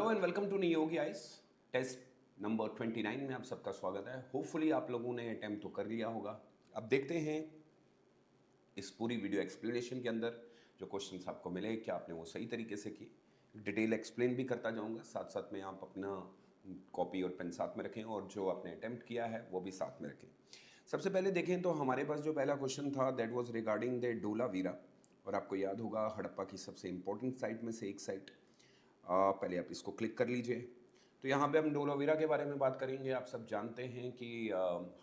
Hello and welcome to Neogi IAS test number 29 में आप सबका स्वागत है। होपफुली आप लोगों ने अटेम्प्ट तो कर लिया होगा। अब देखते हैं इस पूरी वीडियो एक्सप्लेनेशन के अंदर जो क्वेश्चंस आपको मिले क्या आपने वो सही तरीके से किए। डिटेल एक्सप्लेन भी करता जाऊंगा, साथ साथ में आप अपना कॉपी और पेन साथ में रखें और जो आपने अटेम्प्ट किया है वो भी साथ में रखें। सबसे पहले देखें तो हमारे पास जो पहला क्वेश्चन था that was regarding the Dholavira, और आपको याद होगा हड़प्पा की सबसे इंपॉर्टेंट साइट में से एक साइट। पहले आप इसको क्लिक कर लीजिए। तो यहाँ पे हम डोलावीरा के बारे में बात करेंगे। आप सब जानते हैं कि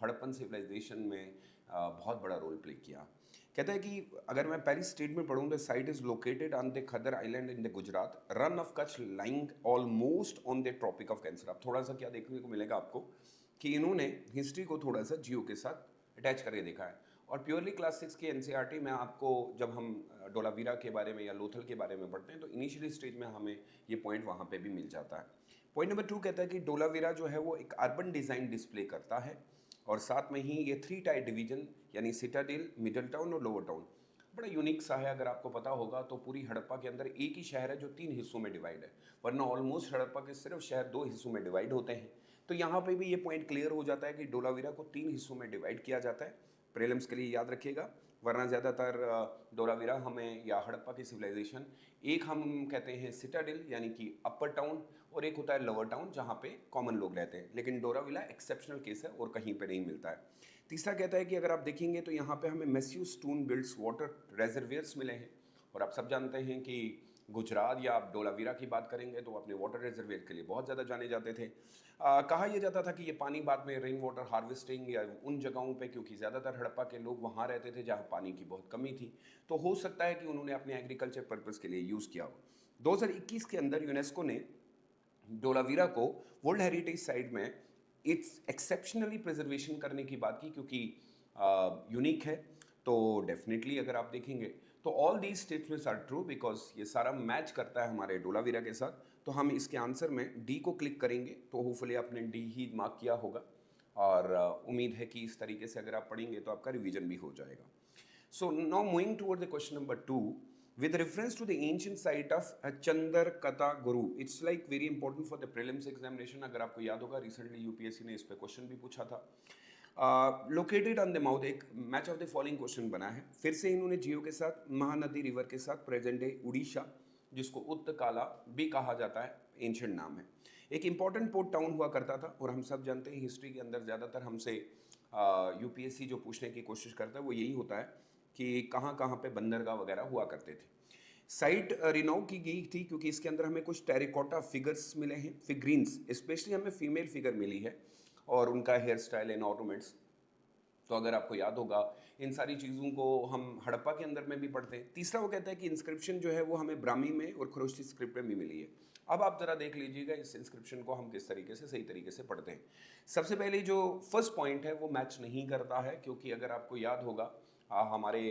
हड़प्पन सिविलाइजेशन में बहुत बड़ा रोल प्ले किया। कहता है कि अगर मैं पहली स्टेटमेंट पढ़ूँ, the site is located on the Khadir island in the Gujarat, Rann of Kutch lying almost on the Tropic of Cancer. अब थोड़ा सा क्या देखने को मिलेगा आपको कि इन्होंने हिस्ट्री को थोड़ा सा जियो के साथ अटैच करके देखा है। और प्योरली क्लास 6 के एनसीईआरटी में आपको जब हम डोलावीरा के बारे में या लोथल के बारे में पढ़ते हैं तो इनिशियली स्टेज में हमें ये पॉइंट वहाँ पे भी मिल जाता है। पॉइंट नंबर 2 कहता है कि डोलावीरा जो है वो एक अर्बन डिज़ाइन डिस्प्ले करता है और साथ में ही ये 3 टायर डिवीजन यानी सिटाडेल, मिडल टाउन और लोअर टाउन बड़ा यूनिक सा है। अगर आपको पता होगा तो पूरी हड़प्पा के अंदर एक ही शहर है जो 3 हिस्सों में डिवाइड है, वरना ऑलमोस्ट हड़प्पा के सिर्फ शहर 2 हिस्सों में डिवाइड होते हैं। तो यहाँ पे भी ये पॉइंट क्लियर हो जाता है कि डोलावीरा को 3 हिस्सों में डिवाइड किया जाता है। प्रीलिम्स के लिए याद रखिएगा, वरना ज़्यादातर डोलावीरा हमें या हड़प्पा की सिविलाइजेशन एक हम कहते हैं सिटाडेल यानी कि अपर टाउन और एक होता है लोअर टाउन जहाँ पे कॉमन लोग रहते हैं, लेकिन डोलावीरा एक्सेप्शनल केस है और कहीं पे नहीं मिलता है। तीसरा कहता है कि अगर आप देखेंगे तो यहाँ पे हमें मैस्यू स्टोन बिल्ड्स वाटर रेजर्वियर्स मिले हैं, और आप सब जानते हैं कि गुजरात या आप डोलावीरा की बात करेंगे तो अपने वाटर रिजर्वेयर के लिए बहुत ज़्यादा जाने जाते थे। कहा यह जाता था कि ये पानी बाद में रेन वाटर हार्वेस्टिंग या उन जगहों पे, क्योंकि ज़्यादातर हड़प्पा के लोग वहाँ रहते थे जहाँ पानी की बहुत कमी थी, तो हो सकता है कि उन्होंने अपने एग्रीकल्चर पर्पज़ के लिए यूज़ किया हो। 2021 के अंदर यूनेस्को ने डोलावीरा को वर्ल्ड हेरिटेज साइट में इट्स एक्सेप्शनली प्रिजर्वेशन करने की बात की, क्योंकि यूनिक है। तो डेफिनेटली अगर आप देखेंगे तो all these statements are true because ये सारा मैच करता है हमारे डोलावीरा के साथ। तो हम इसके आंसर में डी को क्लिक करेंगे तो होपफुली आपने डी ही मार्क किया होगा, और उम्मीद है कि इस तरीके से अगर आप पढ़ेंगे तो आपका रिवीजन भी हो जाएगा। So now moving toward the question number 2, with reference to the ancient site of Chandarkata Guru, it's like very important for the prelims examination। अगर आपको याद होगा रिसेंटली यूपीएससी ने इस पे क्वेश्चन भी पूछा था। लोकेटेड ऑन द माउथ, एक match of the following question बना है। फिर से इन्होंने जियो के साथ, महानदी रिवर के साथ, प्रेजेंट डे उड़ीसा जिसको उत्तकाला भी कहा जाता है, एंशियंट नाम है। एक इंपॉर्टेंट पोर्ट टाउन हुआ करता था, और हम सब जानते हैं हिस्ट्री के अंदर ज़्यादातर हमसे यूपीएससी जो पूछने की कोशिश करता है वो यही होता है कि कहाँ कहाँ पे बंदरगाह वगैरह हुआ करते थे। साइट रिनाउ की गई थी क्योंकि इसके अंदर हमें कुछ टेरिकोटा फिगर्स मिले हैं, फिगरीन्स, स्पेशली हमें फीमेल फिगर मिली है और उनका हेयर स्टाइल एंड ऑर्नामेंट्स। तो अगर आपको याद होगा इन सारी चीज़ों को हम हड़प्पा के अंदर में भी पढ़ते हैं। तीसरा वो कहता है कि इंस्क्रिप्शन जो है वो हमें ब्राह्मी में और खरोष्टी स्क्रिप्ट में भी मिली है। अब आप जरा देख लीजिएगा इस इंस्क्रिप्शन को हम किस तरीके से सही तरीके से पढ़ते हैं। सबसे पहले जो फर्स्ट पॉइंट है वो मैच नहीं करता है, क्योंकि अगर आपको याद होगा हमारे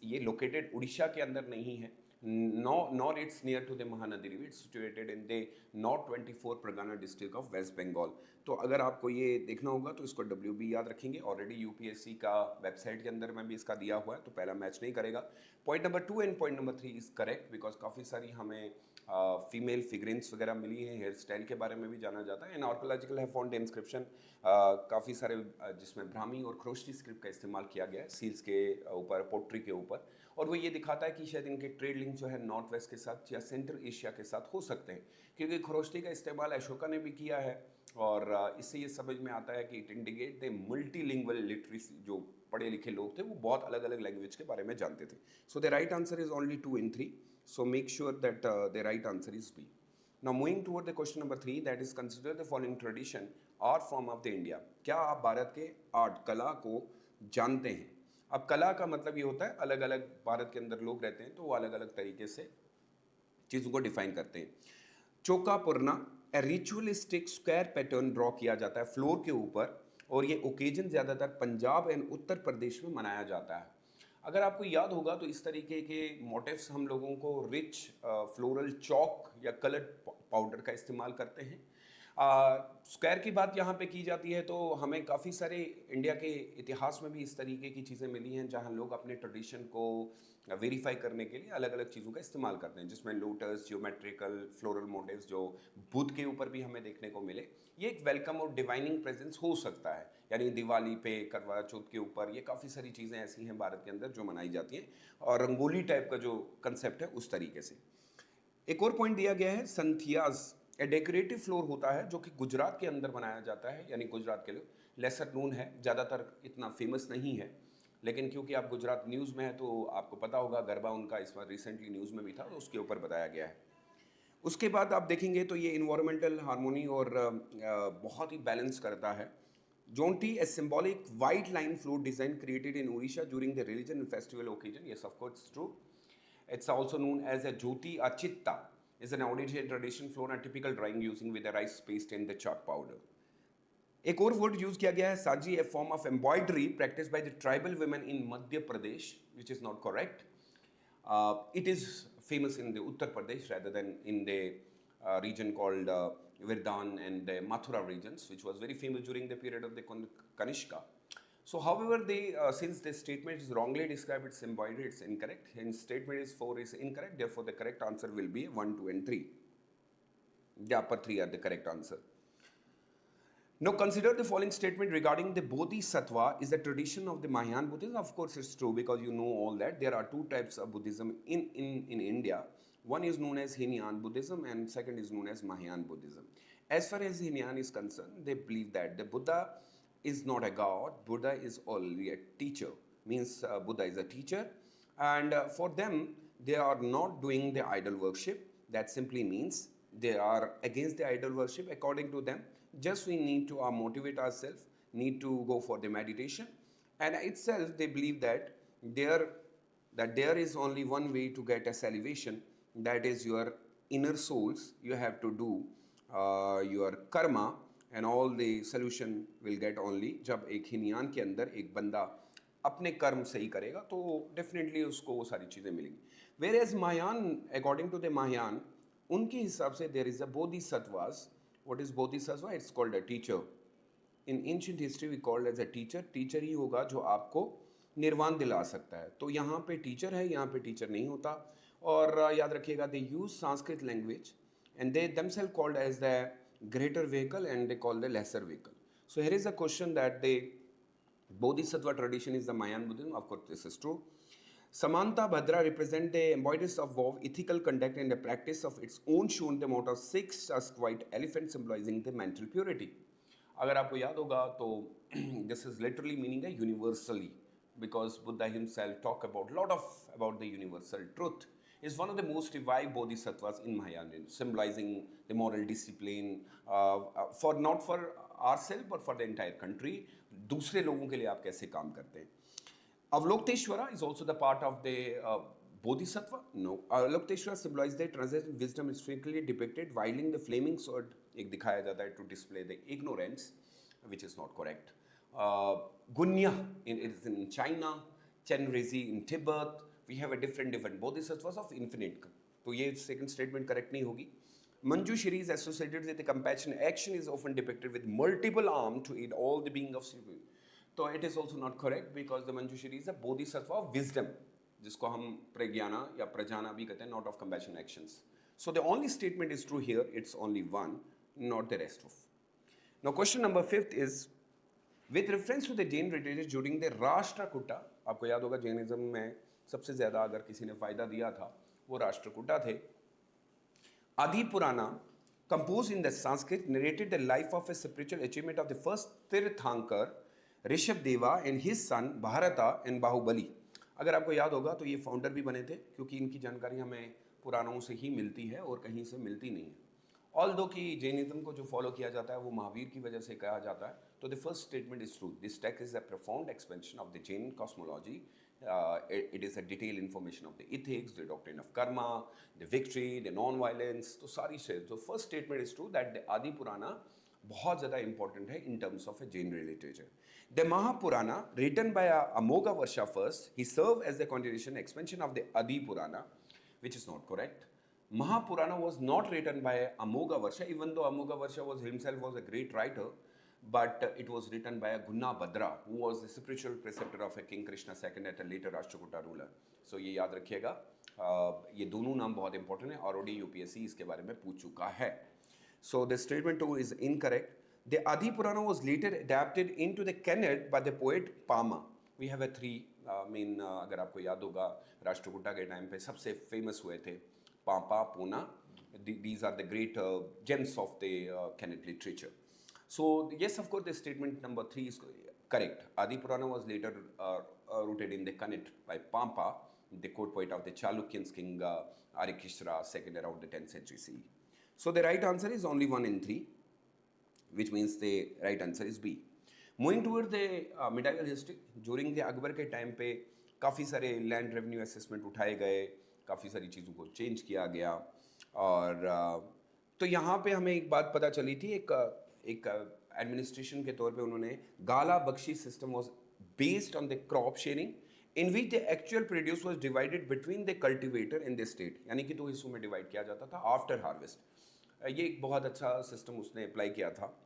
ये लोकेटेड उड़ीसा के अंदर नहीं है, nor it's near to the Mahanadi River, it's situated in the North 24 Pargana district of West Bengal। तो अगर आपको ये देखना होगा तो इसको WB याद रखेंगे। ऑलरेडी यूपीएससी का वेबसाइट के अंदर में भी इसका दिया हुआ है, तो पहला मैच नहीं करेगा। Point number 2 and point number 3 is correct because काफ़ी सारी हमें फीमेल फिगरेंस वगैरह मिली है, हेयर स्टाइल के बारे में भी जाना जाता है। एंड आर्कोलॉजिकल है फॉन्ट इंस्क्रिप्शन काफ़ी सारे जिसमें ब्राह्मी और खरोष्टी स्क्रिप्ट का इस्तेमाल किया गया है सील्स के ऊपर, पोट्री के ऊपर, और वो ये दिखाता है कि शायद इनके ट्रेड लिंक जो है नॉर्थ वेस्ट के साथ या सेंट्रल एशिया के साथ हो सकते हैं, क्योंकि खरोष्टी का इस्तेमाल अशोका ने भी किया है। और इससे ये समझ में आता है कि it indicate the multilingual literacy, जो पढ़े लिखे लोग थे वो बहुत अलग अलग लैंग्वेज के बारे में जानते थे। So the right answer is only 2 and 3, so make sure that the right answer is B. Now moving toward the question number 3, that is consider the following tradition art form of the India. क्या आप भारत के art कला को जानते हैं? अब कला का मतलब ये होता है अलग अलग भारत के अंदर लोग रहते हैं तो वो अलग अलग तरीके से चीज़ों को डिफाइन करते हैं। चौका पुरना, रिचुअलिस्टिक स्क्वायर पैटर्न ड्रॉ किया जाता है फ्लोर के ऊपर, और ये ओकेजन ज़्यादातर पंजाब एंड उत्तर प्रदेश में मनाया जाता है। अगर आपको याद होगा तो इस तरीके के मोटिव्स हम लोगों को रिच फ्लोरल चौक या कलर्ड पाउडर का इस्तेमाल करते हैं। स्क्वायर की बात यहाँ पे की जाती है तो हमें काफ़ी सारे इंडिया के इतिहास में भी इस तरीके की चीज़ें मिली हैं जहाँ लोग अपने ट्रेडिशन को वेरीफाई करने के लिए अलग अलग चीज़ों का इस्तेमाल करते हैं, जिसमें लोटस, जियोमेट्रिकल, फ्लोरल मोटिव्स जो बुद्ध के ऊपर भी हमें देखने को मिले। ये एक वेलकम और डिवाइनिंग प्रेजेंस हो सकता है, यानी दिवाली पे, करवा चौथ के ऊपर, ये काफ़ी सारी चीज़ें ऐसी हैं भारत के अंदर जो मनाई जाती हैं, और रंगोली टाइप का जो कंसेप्ट है उस तरीके से। एक और पॉइंट दिया गया है, संथियाज ए डेकोरेटिव फ्लोर होता है जो कि गुजरात के अंदर बनाया जाता है, यानी गुजरात के लिए लेसर नोन है, ज़्यादातर इतना फेमस नहीं है, लेकिन क्योंकि आप गुजरात न्यूज़ में है तो आपको पता होगा, गरबा उनका इस बार रिसेंटली न्यूज़ में भी था तो उसके ऊपर बताया गया है। उसके बाद आप देखेंगे तो ये इन्वायरमेंटल हार्मोनी और बहुत ही बैलेंस करता है। Jonti, a symbolic white line float design created in Odisha during the religion and festival occasion. Yes, of course, it's true. It's also known as a Jyoti Achitta. It's an Odisha tradition flown a typical drawing using with a rice paste and the chalk powder. एक और word use किया गया है, साजी, a form of embroidery practice by the tribal women in Madhya Pradesh, which is not correct. It is famous in the Uttar Pradesh rather than in the region called Virdan and the Mathura regions, which was very famous during the period of the Kanishka. So, however, since this statement is wrongly described, it's embroidery, it's incorrect. Hence, statement is 4 is incorrect. Therefore, the correct answer will be 1, 2, and 3. The upper 3 are the correct answer. Now consider the following statement regarding the Bodhisattva is a tradition of the Mahayana Buddhism. Of course, it's true because you know all that. There are two types of Buddhism in India. One is known as Hinayana Buddhism and second is known as Mahayana Buddhism. As far as Hinayana is concerned, they believe that the Buddha is not a god. Buddha is only a teacher. Means Buddha is a teacher. And for them, they are not doing the idol worship. That simply means they are against the idol worship according to them. Just we need to motivate ourselves, need to go for the meditation, and itself they believe that there is only one way to get a salvation, that is your inner souls. You have to do your karma and all the solution will get only जब एक हिनयान के अंदर एक बंदा अपने कर्म सही करेगा तो डेफिनेटली उसको वो सारी चीज़ें मिलेंगी. Whereas Mahayan, according to the Mahayan, उनके हिसाब से there is a bodhisattvas. What is bodhisattva? It's called a teacher. In ancient history we called as a teacher. Teacher ही होगा जो आपको निर्वाण दिला सकता है. तो यहाँ पे टीचर है, यहाँ पे टीचर नहीं होता. और याद रखिएगा, they use Sanskrit language and they themselves called as the greater vehicle and they call the lesser vehicle. So here is a question that the Bodhisattva tradition is the Mayan Buddhism. Of course, this is true. Samanta Bhadra represent the embodiment of vow, ethical conduct and the practice of its own shown the mount of 6 tusked white elephant symbolizing the mental purity. अगर आपको याद होगा तो this is literally meaning a universally, because Buddha himself talk about lot of about the universal truth. Is one of the most revived bodhisattvas in Mahayana, symbolizing the moral discipline for not for ourselves but for the entire country. दूसरे लोगों के लिए आप कैसे काम करते हैं. Avalokiteshvara is also the part of the Bodhisattva. No, Avalokiteshvara symbolizes the transcendent wisdom. Is frequently depicted wielding the flaming sword. एक दिखाया जाता है to display the ignorance, which is not correct. Gunya it is in China, Chenrezi in Tibet. We have a different bodhisattvas of infinite. तो ये second statement correct नहीं होगी. Manjushri is associated with the compassion. Action is often depicted with multiple arms to aid all the being of civilization. तो it is also not correct because the Manjushri is a bodhisattva of wisdom, जिसको हम प्रज्ञाना या प्रजाना भी कहते हैं, not of compassion actions. So the only statement is true here. It's only one, not the rest of. Now question number 5 is with reference to the Jain lineage during the Rashtrakuta. आपको याद होगा Jainism में सबसे ज़्यादा अगर किसी ने फायदा दिया था वो राष्ट्रकूटा थे. Adi Purana, composed in the Sanskrit, narrated the life of a spiritual achievement of the first Tirthankar, Rishabhadeva and his son Bharata and Baahubali. अगर आपको याद होगा तो ये फाउंडर भी बने थे, क्योंकि इनकी जानकारी हमें पुराणों से ही मिलती है और कहीं से मिलती नहीं है. ऑल दो कि जैनिज्म को जो फॉलो किया जाता है वो महावीर की वजह से कहा जाता है. तो the first statement is true. This text is a profound expansion of the Jain cosmology. It is a detailed information of the ethics, the doctrine of karma, the victory, the non-violence. तो सारी से तो first statement is true that the आदि पुराना बहुत ज़्यादा important है in terms of a Jain literature. The Mahapurana, written by Amogha Varsha first, he served as the continuation expansion of the Adi Purana, which is not correct. Mahapurana was not written by Amogha even though Amogha was himself was a great writer, but it was written by a Gunna Bhadra, who was the spiritual preceptor of a King Krishna II at a later Rashtrakuta ruler. So ये याद रखिएगा, ये दोनों नाम बहुत important है, और UPSC इसके बारे में पूछ चुका है. So the statement 2 is incorrect. The Adi Purana was later adapted into the Kannada by the poet Pama. We have a three main, अगर आपको याद होगा राष्ट्रकूटा के टाइम पे सबसे फेमस हुए थे पापा Poona. These are the great gems of the Kannada literature. So yes, of course, the statement number 3 is correct. Adi Purana was later rooted in the Kannada by Pampa, the court poet of the Chalukyans, King Arikishra II around the 10th century CE. So the right answer is only 1 and 3, which means the right answer is B. Moving toward the medieval history, during the Akbar के time पे काफ़ी सारे land revenue assessment उठाए गए, काफ़ी सारी चीज़ों को चेंज किया गया, और तो यहाँ पे हमें एक बात पता चली थी, एक एडमिनिस्ट्रेशन के तौर पे उन्होंने Ghalla Bakhshi system was based on the crop sharing in which the actual produce was divided between the cultivator in the state, यानी कि 2 हिस्सों में डिवाइड किया जाता था आफ्टर हार्वेस्ट. ये एक बहुत अच्छा सिस्टम उसने अप्लाई किया था.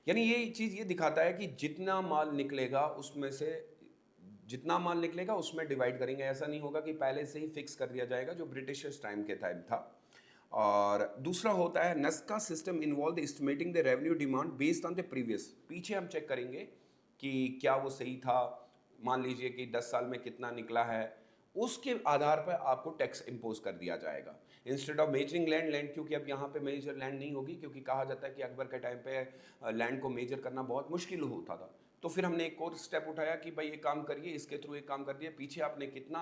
यानी ये चीज़ ये दिखाता है कि जितना माल निकलेगा उसमें डिवाइड करेंगे. ऐसा नहीं होगा कि पहले से ही फिक्स कर दिया जाएगा, जो ब्रिटिशर्स टाइम के टाइम था. और दूसरा होता है Nasaq system involve estimating the revenue demand based on the previous. पीछे हम चेक करेंगे कि क्या वो सही था. मान लीजिए कि 10 साल में कितना निकला है, उसके आधार पर आपको टैक्स इम्पोज कर दिया जाएगा इंस्टेड ऑफ मेजरिंग लैंड. क्योंकि अब यहाँ पे मेजर लैंड नहीं होगी, क्योंकि कहा जाता है कि अकबर के टाइम पे लैंड को मेजर करना बहुत मुश्किल होता था. तो फिर हमने एक और स्टेप उठाया कि भाई ये काम करिए, इसके थ्रू एक काम कर दिए, पीछे आपने कितना.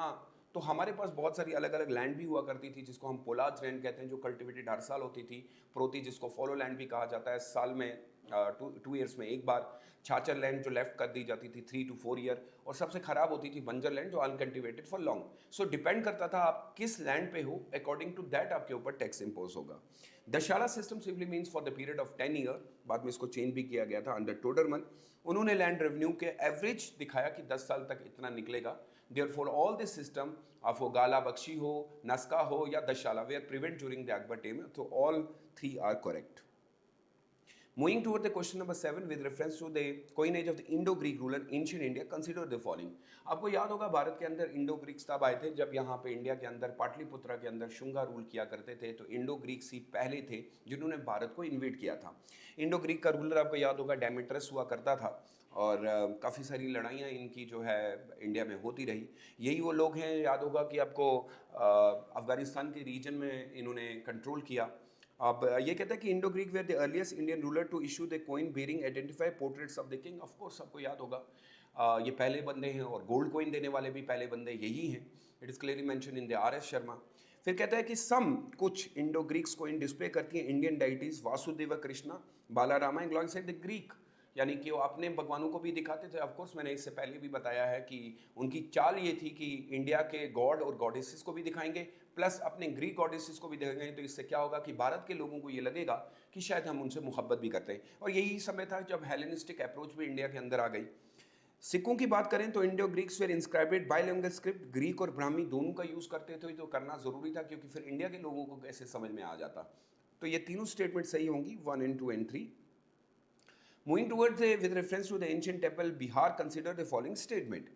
तो हमारे पास बहुत सारी अलग अलग लैंड भी हुआ करती थी, जिसको हम पोलाज लैंड कहते हैं, जो कल्टिवेटेड हर साल होती थी. प्रोती, जिसको फॉलो लैंड भी कहा जाता है, साल में 2 ईयर्स में एक बार. छाछर लैंड जो लेफ्ट कर दी जाती थी 3 to 4 ईयर, और सबसे खराब होती थी बंजर लैंड जो uncultivated for long. So depend करता था आप किस लैंड पे हो, अकॉर्डिंग टू दैट आपके ऊपर टैक्स इम्पोज होगा. Dahsala system simply means for the period of 10 year. बाद में इसको चेंज भी किया गया था अंडर टोडरमल. उन्होंने लैंड रेवेन्यू के एवरेज दिखाया कि 10 साल तक इतना निकलेगा. Therefore, all this system of Gala Bakshi ho, Naska ho या Dashala were prevalent during the Akbar time. So all 3 are correct. Moving toward the question number 7 with reference to the coinage of the Indo-Greek ruler ancient India, consider the following. आपको याद होगा भारत के अंदर Indo Greeks तब आए थे जब यहाँ पे इंडिया के अंदर पाटलिपुत्रा के अंदर शुंगा रूल किया करते थे. तो इंडो ग्रीक्स ही पहले थे जिन्होंने भारत को इन्वेड किया था. इंडो ग्रीक का रूलर आपको याद होगा डेमेट्रस हुआ करता था, और काफ़ी सारी लड़ाइयाँ इनकी जो है इंडिया में होती रही. यही वो लोग हैं, याद होगा कि आपको अफगानिस्तान के रीजन में इन्होंने कंट्रोल किया. अब ये कहता है कि Indo Greek were the earliest Indian ruler to issue the coin bearing identify portraits of the king. Of course सबको याद होगा ये पहले बंदे हैं, और गोल्ड कॉइन देने वाले भी पहले बंदे यही हैं. It is clearly mention in the RS Sharma. फिर कहता है कि सम कुछ इंडो ग्रीक्स कॉइन डिस्प्ले करती हैं Indian deities Vasudeva Krishna Balarama and side the Greek, यानी कि वो अपने भगवानों को भी दिखाते थे. ऑफकोर्स मैंने इससे पहले भी बताया है कि उनकी चाल ये थी कि इंडिया के गॉड और गॉडेसेस को भी दिखाएंगे, प्लस अपने ग्रीक गॉडेसेस को भी दिखाएंगे. तो इससे क्या होगा कि भारत के लोगों को ये लगेगा कि शायद हम उनसे मोहब्बत भी करते हैं. और यही समय था जब हेलेनिस्टिक अप्रोच भी इंडिया के अंदर आ गई. सिक्कों की बात करें तो Indo Greeks were inscribed bilingual script. Greek और ब्राह्मी दोनों का यूज़ करते थे, तो करना ज़रूरी था, क्योंकि फिर इंडिया के लोगों को कैसे समझ में आ जाता. तो ये तीनों स्टेटमेंट सही होंगी, 1 and 2 and 3. Moving towards with reference to the ancient temple Bihar, consider the following statement.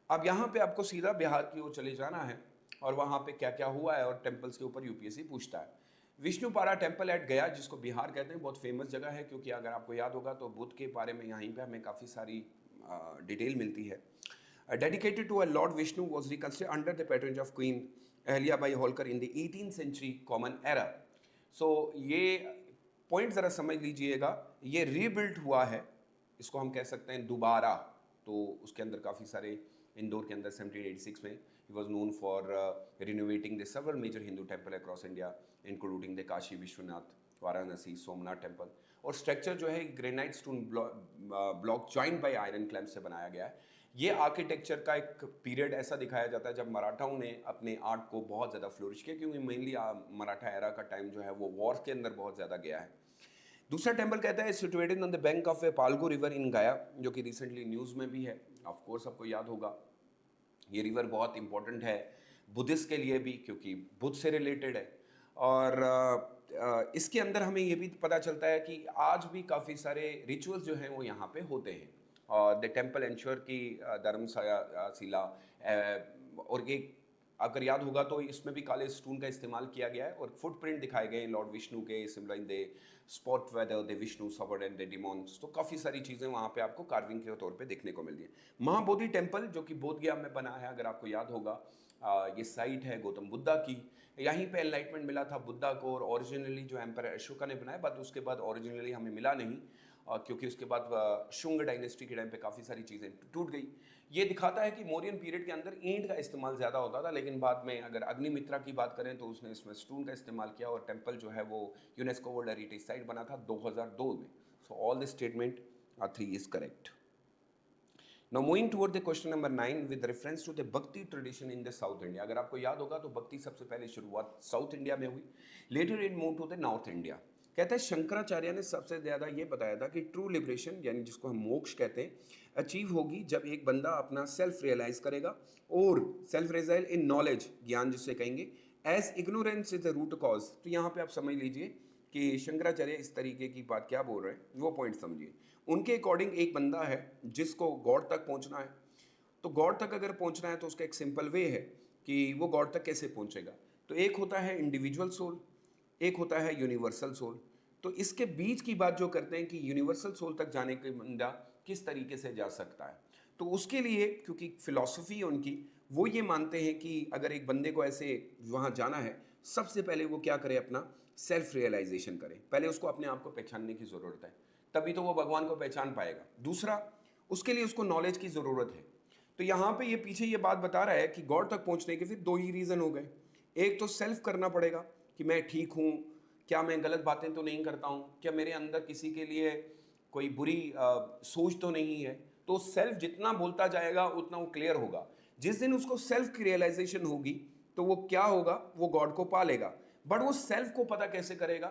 अब यहाँ पे आपको सीधा बिहार की ओर चले जाना है, और वहाँ पे क्या क्या हुआ है और टेम्पल्स के ऊपर UPSC पूछता है. विष्णुपारा टेम्पल एट गया, जिसको बिहार कहते हैं, बहुत फेमस जगह है, क्योंकि अगर आपको याद होगा तो बुद्ध के बारे में यहीं पे हमें काफ़ी सारी डिटेल मिलती है. Dedicated to a Lord Vishnu was reconstructed under the pattern of Queen Ahilyabai Holkar in the 18th century common era. So ये पॉइंट ज़रा समझ लीजिएगा, ये रीबिल्ड हुआ है, इसको हम कह सकते हैं दोबारा. तो उसके अंदर काफ़ी सारे, इंदौर के अंदर 1786 में ही was known for renovating the several major Hindu temple across India including the Kashi Vishwanath, Varanasi, Somnath temple. और स्ट्रक्चर जो है granite stone block joint by iron clamp से बनाया गया है. ये आर्किटेक्चर का एक पीरियड ऐसा दिखाया जाता है जब मराठाओं ने अपने आर्ट को बहुत ज़्यादा फ्लोरिश किया, क्योंकि मेनली मराठा एरा का टाइम जो है वो वॉर के अंदर बहुत ज़्यादा गया है. दूसरा टेम्पल कहता है situated on the bank of a Phalgu river in Gaya, जो कि रिसेंटली न्यूज़ में भी है. ऑफ कोर्स आपको याद होगा ये रिवर बहुत इंपॉर्टेंट है बुद्धिस्ट के लिए भी, क्योंकि बुद्ध से रिलेटेड है। और इसके अंदर हमें ये भी पता चलता है कि आज भी काफ़ी सारे रिचुअल्स जो हैं वो यहाँ पे होते हैं। और द टेम्पल एंश्योर की धर्मशाला शिला और एक अगर याद होगा तो इसमें भी काले स्टोन का इस्तेमाल किया गया है और फुटप्रिंट दिखाए गए हैं लॉर्ड विष्णु के, symbolise the spot where the Vishnu severed and the demons. तो काफ़ी सारी चीज़ें वहाँ पे आपको कार्विंग के तौर पे देखने को मिलती है। महाबोधि टेम्पल जो कि बोध गया में बना है, अगर आपको याद होगा, ये साइट है गौतम बुद्धा की। यहीं पे एनलाइटमेंट मिला था बुद्धा को, और ओरिजिनली जो एम्पर अशोका ने बनाया, बट उसके बाद ओरिजिनली हमें मिला नहीं, क्योंकि उसके बाद शुंग डायनेस्टी के टाइम पे काफ़ी सारी चीज़ें टूट गई। ये दिखाता है कि मौर्यन पीरियड के अंदर ईंट का इस्तेमाल ज़्यादा होता था, लेकिन बाद में अगर अग्निमित्रा की बात करें तो उसने इसमें स्टोन का इस्तेमाल किया, और टेम्पल जो है वो यूनेस्को वर्ल्ड हेरिटेज साइट बना था 2002 में। So all the statement 3 is correct. Now moving toward the question number 9 with reference to the Bhakti tradition in the South India। अगर आपको याद होगा तो भक्ति सबसे पहले शुरुआत साउथ इंडिया में हुई, later it move to the north India. कहते हैं शंकराचार्य ने सबसे ज़्यादा ये बताया था कि ट्रू लिबरेशन यानी जिसको हम मोक्ष कहते हैं अचीव होगी जब एक बंदा अपना सेल्फ रियलाइज करेगा, और सेल्फ रियलाइज इन नॉलेज, ज्ञान जिसे कहेंगे, as ignorance is the root cause. तो यहाँ पे आप समझ लीजिए कि शंकराचार्य इस तरीके की बात क्या बोल रहे हैं, वो पॉइंट समझिए। उनके अकॉर्डिंग एक बंदा है जिसको गॉड तक पहुंचना है, तो गॉड तक अगर पहुंचना है तो उसका एक सिंपल वे है कि वो गॉड तक कैसे पहुंचेगा। तो एक होता है इंडिविजुअल सोल, एक होता है यूनिवर्सल सोल। तो इसके बीच की बात जो करते हैं कि यूनिवर्सल सोल तक जाने के बंदा किस तरीके से जा सकता है, तो उसके लिए क्योंकि फिलॉसफी है उनकी, वो ये मानते हैं कि अगर एक बंदे को ऐसे वहाँ जाना है, सबसे पहले वो क्या करे, अपना सेल्फ रियलाइजेशन करे। पहले उसको अपने आप को पहचानने की ज़रूरत है, तभी तो वो भगवान को पहचान पाएगा। दूसरा, उसके लिए उसको नॉलेज की ज़रूरत है। तो यहाँ पे ये पीछे ये बात बता रहा है कि गॉड तक पहुँचने के फिर 2 ही रीज़न हो गए। एक तो सेल्फ करना पड़ेगा कि मैं ठीक हूँ, क्या मैं गलत बातें तो नहीं करता हूँ, क्या मेरे अंदर किसी के लिए कोई बुरी सोच तो नहीं है। तो सेल्फ जितना बोलता जाएगा उतना वो क्लियर होगा। जिस दिन उसको सेल्फ की रियलाइजेशन होगी तो वो क्या होगा, वो गॉड को पा लेगा। बट वो सेल्फ को पता कैसे करेगा?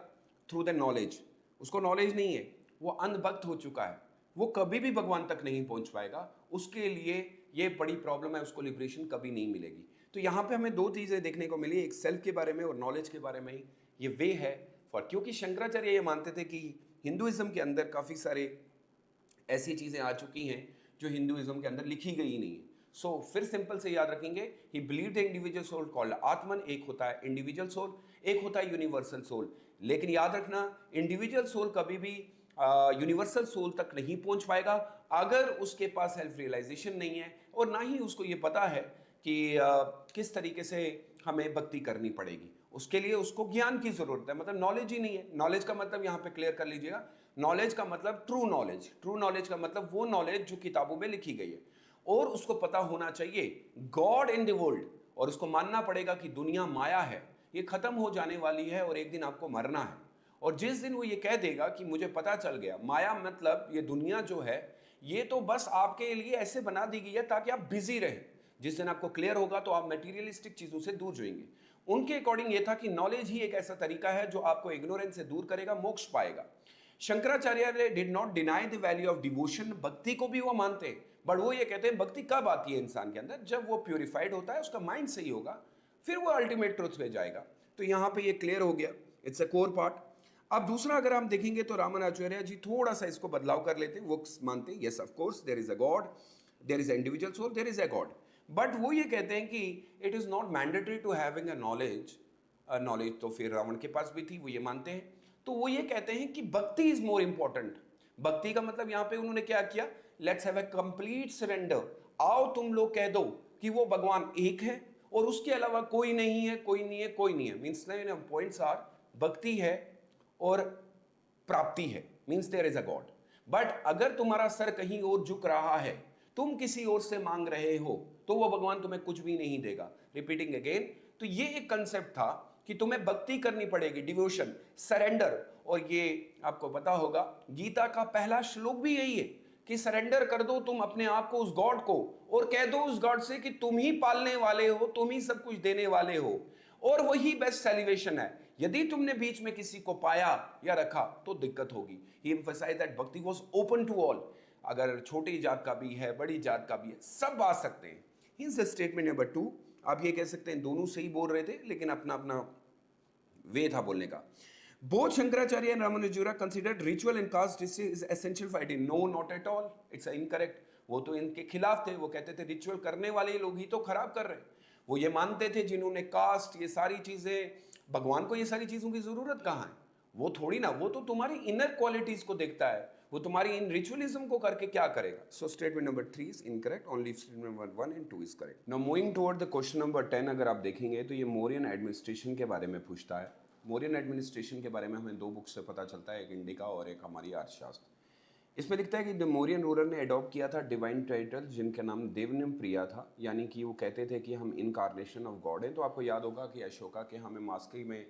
Through the knowledge. उसको नॉलेज नहीं है, वो अंधभक्त हो चुका है, वो कभी भी भगवान तक नहीं पहुंच पाएगा। उसके लिए ये बड़ी प्रॉब्लम है, उसको लिबरेशन कभी नहीं मिलेगी। तो यहाँ पे हमें 2 चीज़ें देखने को मिली, एक सेल्फ के बारे में और नॉलेज के बारे में ही। ये वे है फॉर, क्योंकि शंकराचार्य ये मानते थे कि हिंदुइज्म के अंदर काफ़ी सारे ऐसी चीज़ें आ चुकी हैं जो हिंदुइज्म के अंदर लिखी गई नहीं है। सो फिर सिंपल से याद रखेंगे, he believe the individual soul called atman. एक होता है इंडिविजुअल सोल, एक होता है यूनिवर्सल सोल। लेकिन याद रखना, इंडिविजुअल सोल कभी भी यूनिवर्सल सोल तक नहीं पहुंच पाएगा अगर उसके पास सेल्फ रियलाइजेशन नहीं है, और ना ही उसको ये पता है कि किस तरीके से हमें भक्ति करनी पड़ेगी। उसके लिए उसको ज्ञान की जरूरत है, मतलब नॉलेज ही नहीं है। नॉलेज का मतलब यहाँ पे क्लियर कर लीजिएगा, नॉलेज का मतलब ट्रू नॉलेज। ट्रू नॉलेज का मतलब वो नॉलेज जो किताबों में लिखी गई है, और उसको पता होना चाहिए गॉड इन द वर्ल्ड, और उसको मानना पड़ेगा कि दुनिया माया है, ये खत्म हो जाने वाली है और एक दिन आपको मरना है। और जिस दिन वो ये कह देगा कि मुझे पता चल गया, माया मतलब ये दुनिया जो है ये तो बस आपके लिए ऐसे बना दी गई है ताकि आप बिजी रहे। जिस दिन आपको क्लियर होगा तो आप मटेरियलिस्टिक चीजों से दूर जाएंगे। उनके अकॉर्डिंग ये था कि नॉलेज ही एक ऐसा तरीका है जो आपको इग्नोरेंस से दूर करेगा, मोक्ष पाएगा। Shankaracharya did not deny the value of devotion. भक्ति को भी वो मानते हैं, बट वो ये कहते हैं भक्ति कब आती है इंसान के अंदर, जब वो प्यूरिफाइड होता है, उसका माइंड सही होगा, फिर वो अल्टीमेट ट्रुथ पे जाएगा। तो यहाँ पे ये क्लियर हो गया, इट्स अ कोर पार्ट। अब दूसरा अगर हम देखेंगे तो रामानुजाचार्य जी थोड़ा सा इसको बदलाव कर लेते हैं। वो मानते हैं yes of course there is a god, there is a individual soul, there is a god, but वो ये कहते हैं कि it is not mandatory to having a knowledge. Knowledge तो फिर रावण के पास भी थी, वो ये मानते हैं। तो वो ये कहते हैं कि भक्ति इज मोर इंपॉर्टेंट। भक्ति का मतलब यहाँ पे उन्होंने क्या किया, let's have a complete surrender. आओ तुम लोग कह दो कि वो भगवान एक है और उसके अलावा कोई नहीं है, कोई नहीं है, कोई नहीं है। मीन्स पॉइंट्स आर, भक्ति है और प्राप्ति है, means there is a god. But अगर तुम्हारा सर कहीं और झुक रहा है, तुम किसी और से मांग रहे हो, तो वो भगवान तुम्हें कुछ भी नहीं देगा। रिपीटिंग अगेन, तो ये एक कंसेप्ट था कि तुम्हें भक्ति करनी पड़ेगी, डिवोशन, सरेंडर। और ये आपको पता होगा गीता का पहला श्लोक भी यही है कि सरेंडर कर दो तुम अपने आप को उस गॉड को, और कह दो उस गॉड से कि तुम ही पालने वाले हो, तुम ही सब कुछ देने वाले हो, और वही बेस्ट सेलिब्रेशन है। यदि तुमने बीच में किसी को पाया या रखा तो दिक्कत होगी। ही एम्फसाइज्ड दैट भक्ति वाज ओपन टू ऑल। अगर छोटी जात का भी है, बड़ी जात का भी है, सब आ सकते हैं। हिंस द स्टेटमेंट नंबर 2, आप ये कह सकते हैं दोनों सही बोल रहे थे, लेकिन अपना अपना वे था बोलने का. Both Shankaracharya and Ramanujara considered ritual and caste is essential for identity. No, not at all. It's incorrect. वो तो इनके खिलाफ थे. वो कहते थे रिचुअल करने वाले लोग ही तो खराब कर रहे हैं. वो ये मानते थे जिन्होंने कास्ट ये सारी चीजें, भगवान को ये सारी चीजों की जरूरत कहाँ है? वो थोड़ी ना, वो तो तुम्हारी इनर क्वालिटीज को देखता है. वो तुम्हारी इन रिचुअलिज्म को करके क्या करेगा? So statement number 3 is incorrect. Only statement number 1 and 2 is correct. Now moving toward the question number 10, अगर आप देखेंगे तो ये मौर्यन एडमिनिस्ट्रेशन के बारे में पूछता है. मौर्यन एडमिनिस्ट्रेशन के बारे में हमें दो बुक्स से पता चलता है, एक इंडिका और एक हमारी अर्थशास्त्र. इसमें लिखता है कि द मौर्यन रूलर ने अडॉप्ट किया था डिवाइन टाइटल जिनका नाम देवनम प्रिया था, यानी कि वो कहते थे कि हम इनकारनेशन ऑफ गॉड हैं. तो आपको याद होगा कि अशोका के हमें मास्की में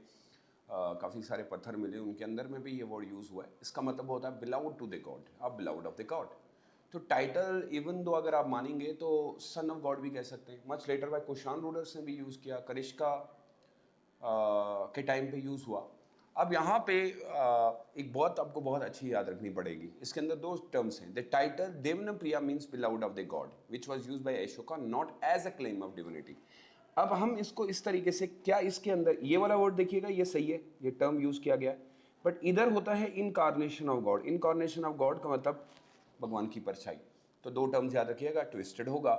काफ़ी सारे पत्थर मिले, उनके अंदर में भी ये वर्ड यूज़ हुआ है. इसका मतलब होता है बिलाउड टू द गॉड, आप बिलाउड ऑफ द गॉड. तो टाइटल इवन दो अगर आप मानेंगे तो सन ऑफ गॉड भी कह सकते हैं. Much later by Kushan rulers ने भी यूज़ किया, कनिष्का के टाइम पे यूज़ हुआ. अब यहाँ पे एक बहुत आपको बहुत अच्छी याद रखनी पड़ेगी. इसके अंदर दो टर्म्स हैं. The title Devanampriya means beloved of the god which was use by Ashoka not as a claim of divinity. अब हम इसको इस तरीके से, क्या इसके अंदर ये वाला वर्ड देखिएगा, ये सही है, ये टर्म यूज किया गया, बट इधर होता है incarnation of God. Incarnation of God का मतलब भगवान की परछाई. तो दो टर्म्स याद रखिएगा, ट्विस्टेड होगा.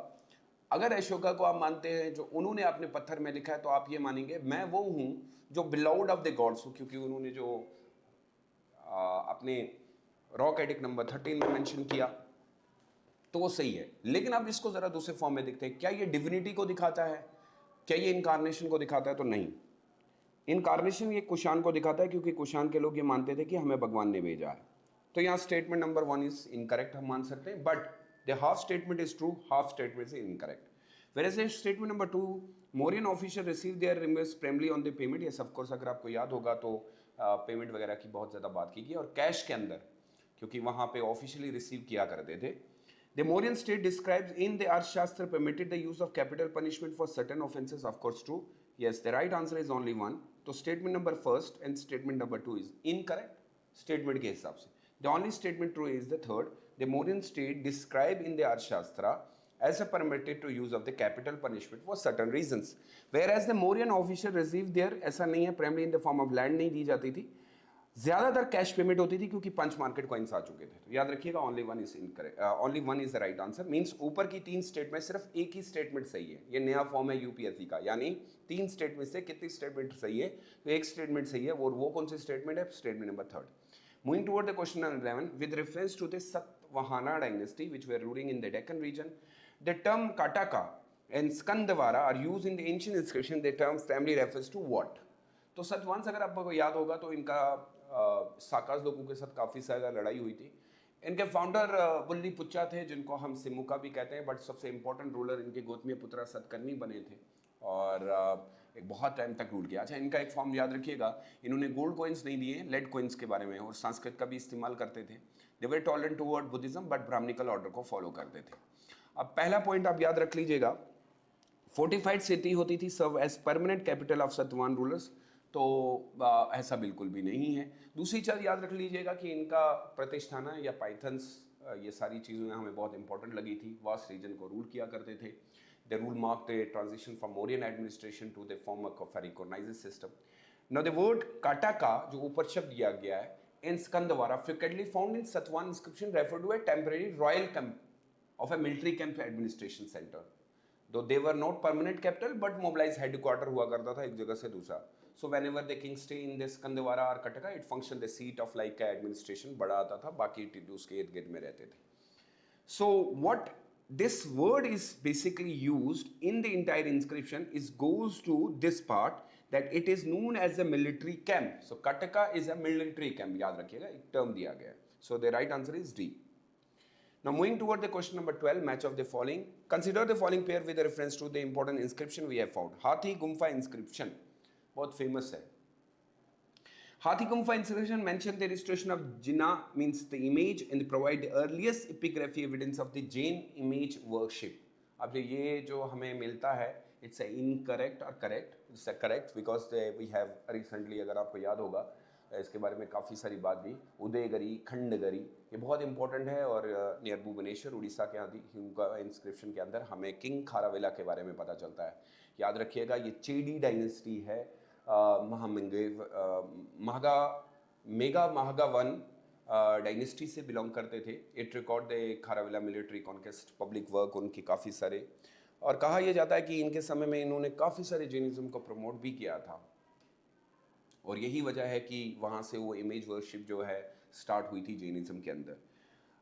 अगर अशोका को आप मानते हैं जो उन्होंने अपने पत्थर में लिखा है, तो आप ये मानेंगे मैं वो हूं जो बिलाउड ऑफ द गॉड्स हूं, क्योंकि उन्होंने जो अपने रॉक एडिक्ट नंबर 13 में मेंशन किया, तो वो सही है. लेकिन अब इसको जरा दूसरे फॉर्म में देखते हैं. क्या ये डिविनिटी को दिखाता है? क्या ये इनकारनेशन को दिखाता है? तो नहीं. इनकारनेशन ये कुशान को दिखाता है, क्योंकि कुशान के लोग ये मानते थे कि हमें भगवान ने भेजा है. तो यहाँ स्टेटमेंट नंबर 1 इज इनकरेक्ट हम मान सकते हैं, but the half statement is true, half statement is incorrect. Whereas in statement number 2, Mauryan official received their reimbursement promptly on the payment. Yes, of course, अगर आपको याद होगा तो पेमेंट वगैरह की बहुत ज़्यादा बात की गई, और कैश के अंदर, क्योंकि वहाँ पे ऑफिशियली रिसीव किया करते थे. The Mauryan state describes in the Arthashastra permitted the use of capital punishment for certain offences. Of course, true. Yes, the right answer is only one. तो statement number 1 and statement number 2 is incorrect. Statement के हिसाब से the only statement true is the third. The Mauryan state described in the Arthashastra as a permitted to use of the capital punishment for certain reasons. Whereas the Mauryan official received their, ऐसा नहीं है, primarily in the form of land नहीं दी जाती थी, ज़्यादातर cash payment होती थी, क्योंकि पंच मार्केट कॉइन्स आ चुके थे. तो याद रखिएगा only one is incorrect, only one is the right answer. Means ऊपर की 3 स्टेटमेंट सिर्फ एक ही स्टेटमेंट सही है. ये नया फॉर्म है यूपीएससी का, यानी 3 स्टेटमेंट से कितनी स्टेटमेंट सही है? तो एक स्टेटमेंट सही है, वो कौन सी स्टेटमेंट है? Statement number 3. Moving toward the question number 11, with reference to the Satvahana dynasty which were ruling in the Deccan region, the term Kataka and Skandavara are used in the ancient inscription. The term family refers to what? तो सतवंश अगर आपको याद होगा तो इनका साकाज लोगों के साथ काफ़ी ज़्यादा लड़ाई हुई थी. इनके फाउंडर बुल्ली पुच्चा थे, जिनको हम सिमुका भी कहते हैं, बट सबसे इंपॉर्टेंट रूलर इनके गौतमी पुत्रा सतकर्णी बने थे, और एक बहुत टाइम तक रूल किया. अच्छा, इनका एक फॉर्म याद रखिएगा, इन्होंने गोल्ड कॉइन्स नहीं दिए, लेड कॉइन्स के बारे में, और संस्कृत का भी इस्तेमाल करते थे. They were tolerant toward Buddhism, but Brahmanical order को फॉलो करते थे. अब पहला पॉइंट आप याद रख लीजिएगा, फोर्टिफाइड सिटी होती थी serve as permanent capital of Satavahana rulers. तो ऐसा बिल्कुल भी नहीं है. दूसरी चीज़ याद रख लीजिएगा कि इनका प्रतिष्ठाना या पाइथन्स, ये सारी चीज़ें हमें बहुत इंपॉर्टेंट लगी थी. वास्ट रीजन को रूल किया करते थे. The rule marked the transition from Mauryan administration to the form of a recognized system. Now the word Kataka, जो ऊपर शब्द दिया गया है, in Skandavara, frequently found in Satwan inscription, refer to a temporary royal camp of a military camp administration center. Though they were not permanent capital, but mobilized headquarter हुआ करता था एक जगह से दूसरा. So whenever the king stay in this Skandavara or Kataka, it functioned the seat of like a administration. बड़ा आता था, बाकी उसके इर्द गिर्द में रहते थे. So what this word is basically used in the entire inscription is goes to this part, that it is known as a military camp. So Kataka is a military camp. याद रखिएगा, एक term दिया गया है. So the right answer is D. Now moving toward the question number 12, match of the following. Consider the following pair with reference to the important inscription we have found. Hathi Gumfa inscription, बहुत famous है. Hathi Gumfa inscription mention the restoration of Jinnah, means the image, and provide the earliest epigraphy evidence of the Jain image worship. अब ये जो हमें मिलता है, it's a incorrect or correct? It's a correct because we have recently, अगर आपको याद होगा, इसके बारे में काफ़ी सारी बात भी। उदयगिरी, खंडगिरी, ये बहुत इंपॉर्टेंट है। और नियर भुवनेश्वर उड़ीसा के आदि उनका इंस्क्रिप्शन के अंदर हमें किंग खारावेला के बारे में पता चलता है। याद रखिएगा ये चेडी डायनेस्टी है, मेगा महागा वन डायनेस्टी से बिलोंग करते थे। It record the Kharavela military conquest, public work उनकी काफ़ी सारे, और कहा यह जाता है कि इनके समय में इन्होंने काफ़ी सारे जैनिज्म को प्रमोट भी किया था। और यही वजह है कि वहाँ से वो इमेज वर्शिप जो है स्टार्ट हुई थी जैनिज्म के अंदर।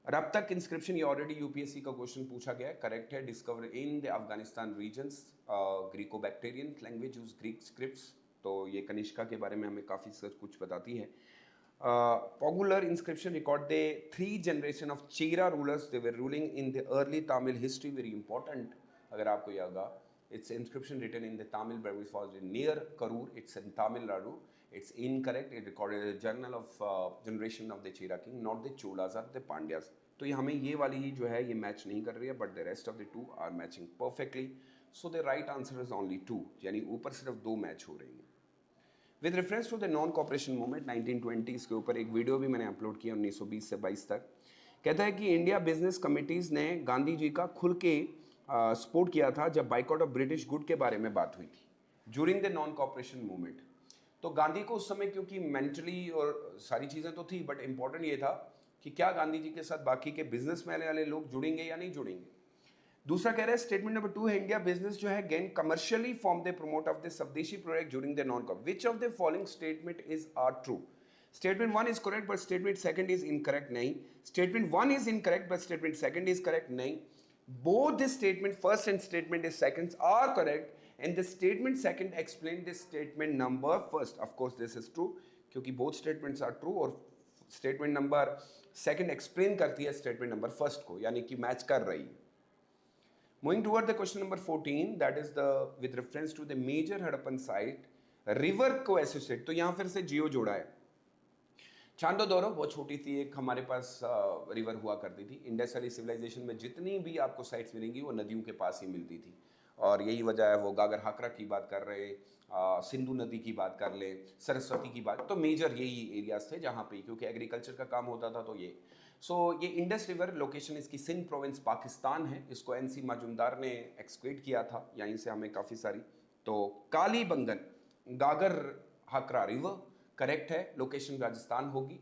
और अब तक इंस्क्रिप्शन, ये ऑलरेडी यूपीएससी का क्वेश्चन पूछा गया है, करेक्ट है। Discover in the Afghanistan regions Greco Bactrian language use Greek scripts, तो ये कनिष्का के बारे में हमें काफ़ी कुछ बताती है। Popular inscription record the 3 generation of Chera rulers, they were ruling in the early Tamil history, very important अगर आपको याद होगा। It's inscription written in the Tamil Brahmi falls near Karur, it's in Tamil Nadu. It's incorrect. It recorded a journal of generation of the Chera king, not the Cholas or the Pandyas. तो ये हमें ये वाली जो है ये मैच नहीं कर रही है, but the rest of the 2 are matching perfectly. So the right answer is only 2, यानी ऊपर सिर्फ 2 मैच हो रही हैं। With reference to the non-cooperation movement 1920, के ऊपर एक वीडियो भी मैंने अपलोड किया 1920 से 22 तक। कहता है कि इंडिया बिजनेस कमिटीज ने गांधी जी का खुल के सपोर्ट किया था जब बाइकआउट ऑफ ब्रिटिश गुड के बारे में बात हुई थी during the non cooperation movement. तो गांधी को उस समय क्योंकि मेंटली और सारी चीज़ें तो थी, बट इंपॉर्टेंट ये था कि क्या गांधी जी के साथ बाकी के बिजनेस में वाले लोग जुड़ेंगे या नहीं जुड़ेंगे। दूसरा कह रहा है स्टेटमेंट नंबर 2 है, इंडिया बिजनेस जो है gain commercially from the promote of the swadeshi product during the non coop, which of the following statement is are true. Statement 1 is correct but statement 2 is incorrect, नहीं। Statement 1 is incorrect but statement 2 is correct, नहीं। Both the statement first and statement is second are correct and the statement second explain the statement number first. Of course this is true क्योंकि both statements are true और statement number second explain करती है statement number first को, यानी कि match कर रही है। Moving toward the question number 14, that is the with reference to the major Harappan site river को associate, तो यहाँ फिर से जियो जोड़ा है। चांदोदोरो बहुत छोटी सी एक हमारे पास रिवर हुआ करती थी। इंडस वैली सिविलाइजेशन में जितनी भी आपको साइट्स मिलेंगी वो नदियों के पास ही मिलती थी, और यही वजह है। वो गागर हाकरा की बात कर रहे, सिंधु नदी की बात कर ले, सरस्वती की बात, तो मेजर यही एरियाज थे जहाँ पे, क्योंकि एग्रीकल्चर का काम होता था। तो ये ये इंडस रिवर लोकेशन इसकी सिंध प्रोविंस पाकिस्तान है। इसको एनसी मजुमदार ने एक्सक्वेट किया था, यहीं से हमें काफ़ी सारी। तो कालीबंगन गागर हाकरा रिवर करेक्ट है, लोकेशन राजस्थान होगी।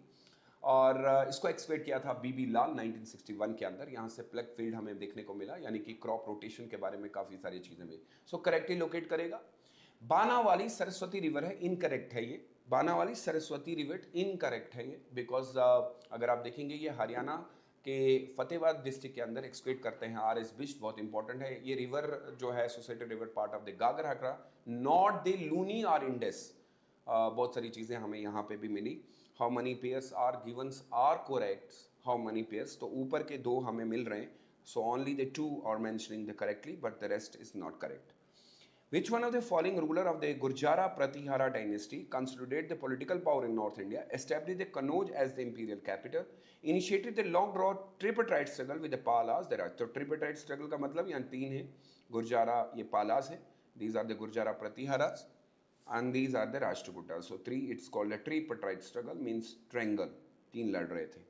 और इसको एक्सपेक्ट किया था बीबी लाल 1961 के अंदर। यहाँ से प्लग फील्ड हमें देखने को मिला, यानी कि क्रॉप रोटेशन के बारे में काफ़ी सारी चीज़ें हुई। सो करेक्टली लोकेट करेगा। बानावाली सरस्वती रिवर है, इनकरेक्ट है ये। बानावाली सरस्वती रिवर इनकरेक्ट है ये, बिकॉज अगर आप देखेंगे ये हरियाणा के फतेहाबाद डिस्ट्रिक्ट के अंदर एक्सक्वेट करते हैं। RS बिस्ट बहुत इंपॉर्टेंट है। ये रिवर जो है associated river part of the गागर हाकरा, नॉट द लूनी और इंडस। बहुत सारी चीज़ें हमें यहाँ पे भी मिली। How many pairs are givens are correct, how many pairs, तो ऊपर के 2 हमें मिल रहे हैं। So only the 2 are mentioning the correctly, but the rest is not correct. Which one of the following ruler of the Gurjara Pratihara dynasty consolidated the political power in North India, established the Kannauj as the imperial capital, initiated the long drawn tripartite struggle with the Palas? There are तो tripartite struggle का मतलब यहाँ 3 है। गुर्जारा ये पालास है, these are the Gurjara Pratiharas, and these are the Rashtrakutas. So 3, it's called a tripartite struggle, means triangle, 3 लड़ रहे थे।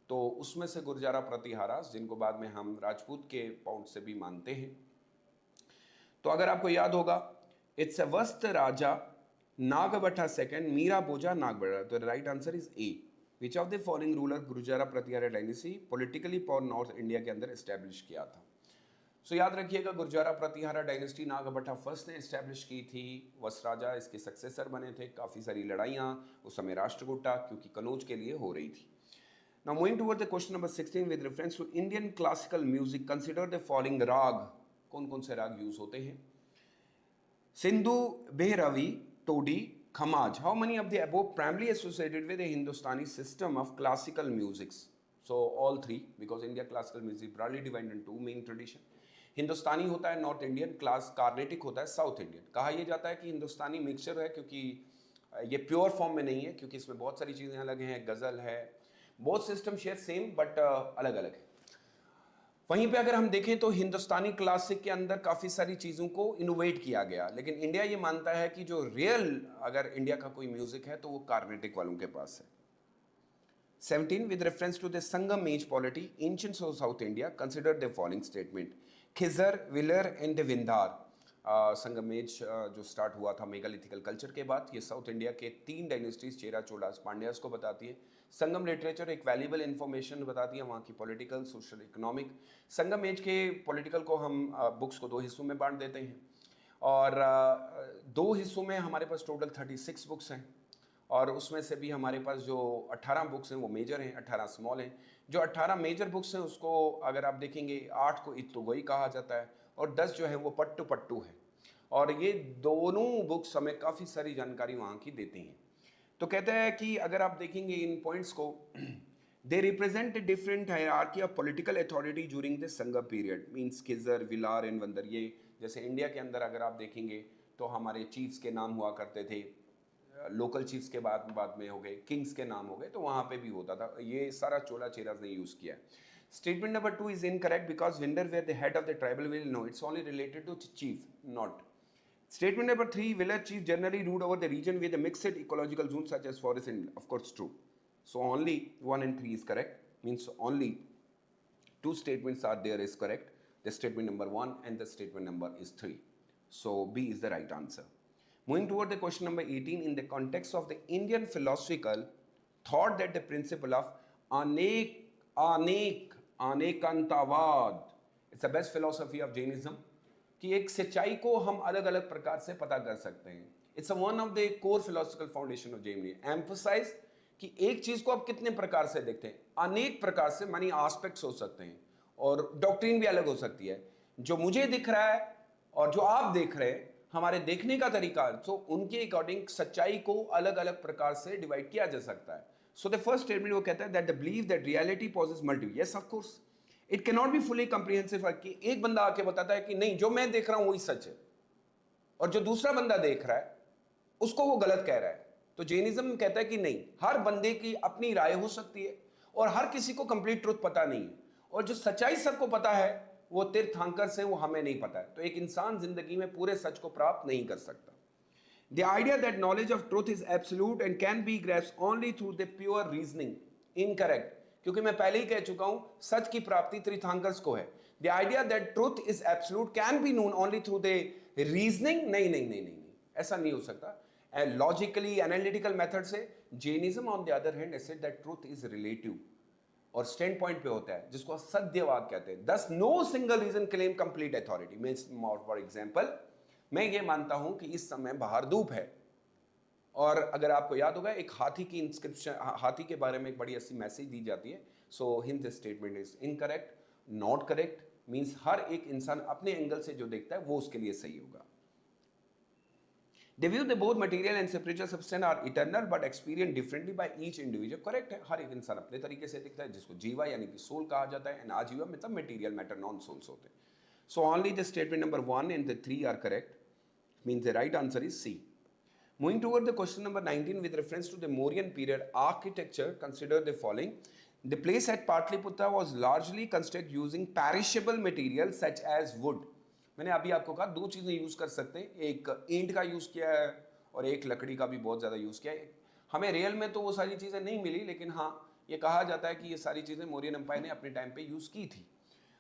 तो उसमें से गुर्जारा प्रतिहारास, जिनको बाद में हम राजपूत के पाउंड से भी मानते हैं। तो अगर आपको याद होगा, इट्स अ वस्त राजा नागभट्टा सेकंड, मीरा बोजा नागभट्टा, तो right answer is a. Which of the following ruler Gurjara Pratihara dynasty politically power north India के अंदर एस्टेब्लिश किया था। सो याद रखिएगा, गुर्जारा प्रतिहारा डायनेस्टी नागभट्टा फर्स्ट ने एस्टेब्लिश की थी। वस्त राजा इसके सक्सेसर बने थे। काफ़ी सारी लड़ाइयाँ उस समय राष्ट्रकूटा क्योंकि कनौज के लिए हो रही थी। Now moving toward the question number 16 with reference to Indian classical music, consider the following राग। कौन कौन से राग यूज होते हैं? Sindhu, बेहरावी, Todi, Khamaj. How many of the above primarily associated with the Hindustani system of classical musics? So all 3, because India classical music broadly divided into 2 main tradition. हिंदुस्तानी होता है north Indian, class Carnatic होता है साउथ इंडियन। कहा यह जाता है कि हिंदुस्तानी मिक्सचर है क्योंकि ये प्योर फॉर्म में नहीं है, क्योंकि इसमें बहुत सारी चीज़ें अलग हैं, गज़ल है, बहुत सिस्टम शेयर सेम बट अलग अलग है। वहीं पे अगर हम देखें तो हिंदुस्तानी क्लासिक के अंदर काफ़ी सारी चीज़ों को इनोवेट किया गया, लेकिन इंडिया ये मानता है कि जो रियल अगर इंडिया का कोई म्यूजिक है तो वो कार्नेटिक वालों के पास है। 17 with reference to the Sangam age polity, ancients of South India considered the following statement: Kizhar, Velir and the Vendar. Sangam age जो स्टार्ट हुआ था मेगालिथिकल कल्चर के बाद, ये साउथ इंडिया के 3 डायनेस्टीज चेरा, चोलास, पांड्यास को बताती है। संगम लिटरेचर एक वैल्यूबल इन्फॉर्मेशन बताती है वहाँ की पॉलिटिकल, सोशल, इकोनॉमिक। संगम एज के पॉलिटिकल को हम बुक्स को 2 हिस्सों में बांट देते हैं, और 2 हिस्सों में हमारे पास टोटल 36 बुक्स हैं, और उसमें से भी हमारे पास जो 18 बुक्स हैं वो मेजर हैं, 18 स्मॉल हैं। जो 18 मेजर बुक्स हैं उसको अगर आप देखेंगे 8 को इत्तुगोई कहा जाता है, और 10 जो है वो पट्टू पट्टू है, और ये दोनों बुक्स हमें काफ़ी सारी जानकारी वहाँ की देती हैं। तो कहते हैं कि अगर आप देखेंगे इन पॉइंट्स को, they represent different hierarchy of political authority during the Sangam period, means Kizhar, Velir and Vendar. ये जैसे इंडिया के अंदर अगर आप देखेंगे तो हमारे चीफ्स के नाम हुआ करते थे, लोकल चीफ्स के बाद में हो गए, किंग्स के नाम हो गए, तो वहाँ पे भी होता था। ये सारा चोला चेराज ने यूज़ किया है। Statement number 2 is incorrect because विंडर were the head of the tribal will know, it's only related to chief, not. Statement number 3, village chiefs generally ruled over the region with a mixed ecological zones such as forest and, of course, true. So only 1 and 3 is correct, means only 2 statements are there is correct. The statement number 1 and the statement number is 3. So B is the right answer. Moving toward the question number 18, in the context of the Indian philosophical thought that the principle of anekantavad, it's the best philosophy of Jainism, कि एक सच्चाई को हम अलग अलग प्रकार से पता कर सकते हैं। It's one of the core philosophical foundation of Jainism, emphasize कि एक चीज को आप कितने प्रकार से देखते हैं, अनेक प्रकार से, मानी एस्पेक्ट्स हो सकते हैं, और डॉक्ट्रिन भी अलग हो सकती है। जो मुझे दिख रहा है और जो आप देख रहे हैं, हमारे देखने का तरीका, तो उनके अकॉर्डिंग सच्चाई को अलग अलग प्रकार से डिवाइड किया जा सकता है। सो द फर्स्ट स्टेटमेंट वो कहता है that the believe that reality posses multiple, yes of course it can not be fully comprehensive, कि एक बंदा आके बताता है कि नहीं जो मैं देख रहा हूं वही सच है, और जो दूसरा बंदा देख रहा है उसको वो गलत कह रहा है। तो जैनिज्म कहता है कि नहीं, हर बंदे की अपनी राय हो सकती है और हर किसी को कंप्लीट ट्रुथ पता नहीं है, और जो सच्चाई सबको पता है वो तीर्थंकर से, वो हमें नहीं पता है। तो एक इंसान जिंदगी में पूरे सच को प्राप्त नहीं कर सकता। The idea that knowledge of truth is absolute and can be grasped only through the pure reasoning, incorrect, क्योंकि मैं पहले ही कह चुका हूं सच की प्राप्ति तीर्थंकर्स को है। The idea that truth is absolute can be known only through the reasoning, नहीं नहीं नहीं नहीं, ऐसा नहीं हो सकता। लॉजिकली एनालिटिकल मेथड से। Jainism on the other hand said that truth is relative और स्टैंड पॉइंट पे होता है, जिसको सत्यवाद कहते हैं। Thus no single reason claim complete authority. Means for example, मैं ये मानता हूं कि इस समय बाहर धूप है, और अगर आपको याद होगा एक हाथी की इंस्क्रिप्शन, हाथी के बारे में एक बड़ी अच्छी मैसेज दी जाती है। So hence this statement is incorrect, not correct, means हर एक इंसान अपने एंगल से जो देखता है वो उसके लिए सही होगा। They view the both material and spiritual substance are eternal but experienced differently by each individual. Correct है, हर एक इंसान अपने तरीके से दिखता है, जिसको जीवा यानी कि सोल कहा जाता है, and आजीवा मतलब मटेरियल मैटर, नॉन सोल्स होते हैं। So only the statement number 1 and the 3 are correct, means the right answer is C. Moving toward the question number 19, with reference to the Mauryan period architecture, consider the following. The place at Patliputra was largely constructed using perishable materials such as wood. मैंने अभी आपको कहा 2 चीज़ें use कर सकते हैं, एक ईंट का यूज़ किया है और एक लकड़ी का भी बहुत ज़्यादा यूज़ किया है। हमें रियल में तो वो सारी चीज़ें नहीं मिली, लेकिन हाँ ये कहा जाता है कि ये सारी चीज़ें मौर्यन एम्पायर ने अपने टाइम पे यूज़ की थी।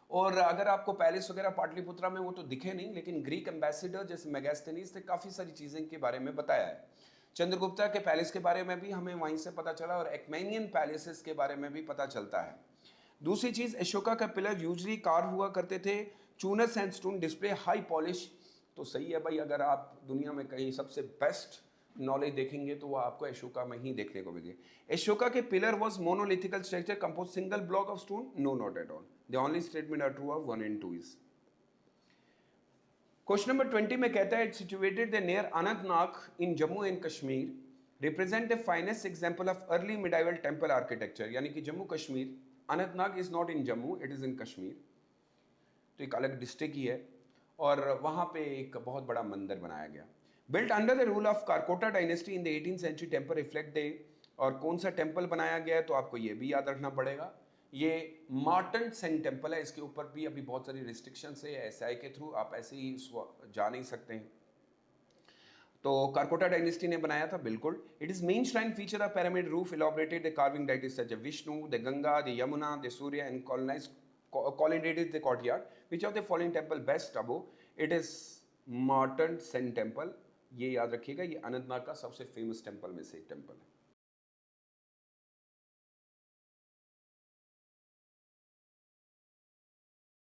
और अगर आपको पैलेस वगैरह पाटलिपुत्रा में वो तो दिखे नहीं, लेकिन ग्रीक एम्बेसडर जैसे मेगास्थनीज ने काफ़ी सारी चीज़ें के बारे में बताया है। चंद्रगुप्ता के पैलेस के बारे में भी हमें वहीं से पता चला, और एक्मेनियन पैलेसेस के बारे में भी पता चलता है। दूसरी चीज़, अशोका का पिलर यूजली कार्व हुआ करते थे चूनर सैंडस्टोन डिस्प्ले हाई पॉलिश। तो सही है भाई, अगर आप दुनिया में कहीं सबसे बेस्ट नॉलेज देखेंगे तो वो आपको अशोका में ही देखने को मिलेगी। अशोका के pillar was monolithical structure composed single block of stone, no not at all, the only statement are true of 1 and 2 is. Question number 20 में कहता है, it's situated the near Anantnag in Jammu and Kashmir, represent the finest example of early medieval temple architecture. यानी कि Jammu Kashmir, Anantnag is not in Jammu, it is in Kashmir, तो एक अलग district ही है, और वहाँ पे एक बहुत बड़ा मंदिर बनाया गया। Built under the rule of Karkota dynasty in the 18th century temple reflect day. और कौन सा टेम्पल बनाया गया है तो आपको ये भी याद रखना पड़ेगा, ये मार्टन सेन टेम्पल है, इसके ऊपर भी अभी बहुत सारी रिस्ट्रिक्शंस है एसआई के थ्रू, आप ऐसे ही जा नहीं सकते हैं। तो कारकोटा डायनेस्टी ने बनाया था, बिल्कुल। It is main shrine feature a pyramid roof elaborated the carving deities such a Vishnu, the Ganga, the Yamuna, the Surya and colonnaded the courtyard. Which of the following temple best above? It is Marton Sen temple. ये याद रखिएगा, ये अनंतनाग का सबसे famous temple में से एक temple है।